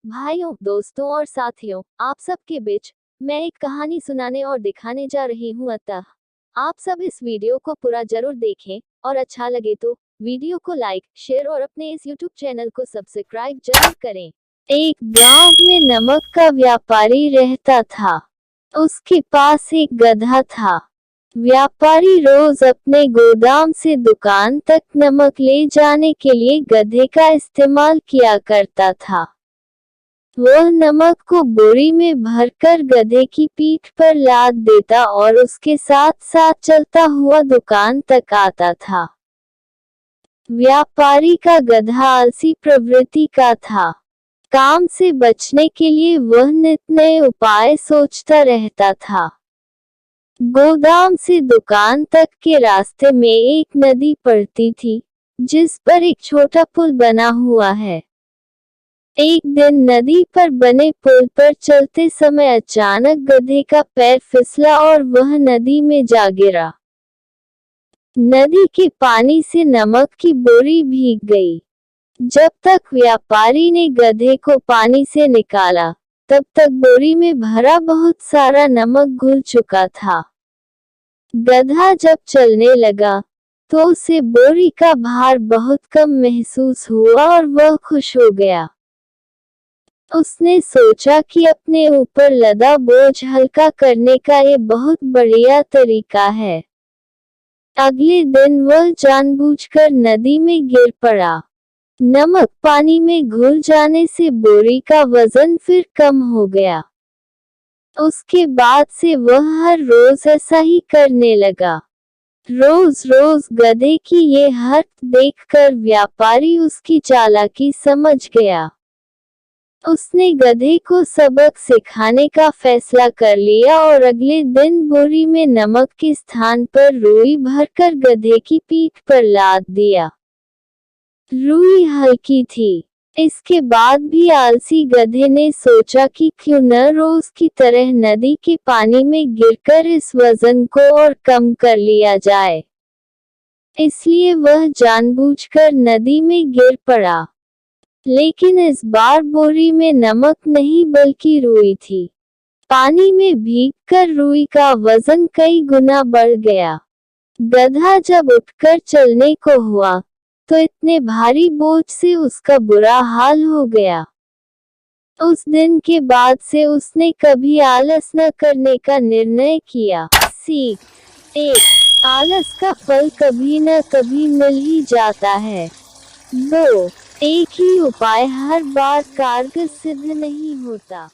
भाइयों, दोस्तों और साथियों, आप सबके बीच मैं एक कहानी सुनाने और दिखाने जा रही हूँ। अतः आप सब इस वीडियो को पूरा जरूर देखें और अच्छा लगे तो वीडियो को लाइक, शेयर और अपने इस YouTube चैनल को सब्सक्राइब जरूर करें। एक गांव में नमक का व्यापारी रहता था। उसके पास एक गधा था। व्यापारी रोज अपने गोदाम से दुकान तक नमक ले जाने के लिए गधे का इस्तेमाल किया करता था। वह नमक को बोरी में भरकर गधे की पीठ पर लाद देता और उसके साथ साथ चलता हुआ दुकान तक आता था। व्यापारी का गधा आलसी प्रवृत्ति का था। काम से बचने के लिए वह नित नए उपाय सोचता रहता था। गोदाम से दुकान तक के रास्ते में एक नदी पड़ती थी, जिस पर एक छोटा पुल बना हुआ है। एक दिन नदी पर बने पुल पर चलते समय अचानक गधे का पैर फिसला और वह नदी में जा गिरा। नदी के पानी से नमक की बोरी भीग गई। जब तक व्यापारी ने गधे को पानी से निकाला, तब तक बोरी में भरा बहुत सारा नमक घुल चुका था। गधा जब चलने लगा, तो उसे बोरी का भार बहुत कम महसूस हुआ और वह खुश हो गया। उसने सोचा कि अपने ऊपर लदा बोझ हल्का करने का ये बहुत बढ़िया तरीका है। अगले दिन वह जानबूझकर नदी में गिर पड़ा। नमक पानी में घुल जाने से बोरी का वजन फिर कम हो गया। उसके बाद से वह हर रोज ऐसा ही करने लगा। रोज रोज गधे की ये हरकत देखकर व्यापारी उसकी चालाकी समझ गया। उसने गधे को सबक सिखाने का फैसला कर लिया और अगले दिन बोरी में नमक के स्थान पर रुई भरकर गधे की पीठ पर लाद दिया। रुई हल्की थी। इसके बाद भी आलसी गधे ने सोचा कि क्यों न रोज की तरह नदी के पानी में गिरकर इस वजन को और कम कर लिया जाए। इसलिए वह जानबूझकर नदी में गिर पड़ा। लेकिन इस बार बोरी में नमक नहीं बल्कि रुई थी। पानी में भीगकर रुई का वजन कई गुना बढ़ गया। गधा जब उठकर चलने को हुआ, तो इतने भारी बोझ से उसका बुरा हाल हो गया। उस दिन के बाद से उसने कभी आलस न करने का निर्णय किया। सीख 1. आलस का फल कभी न कभी मिल ही जाता है। 2. एक ही उपाय हर बार कारगर सिद्ध नहीं होता।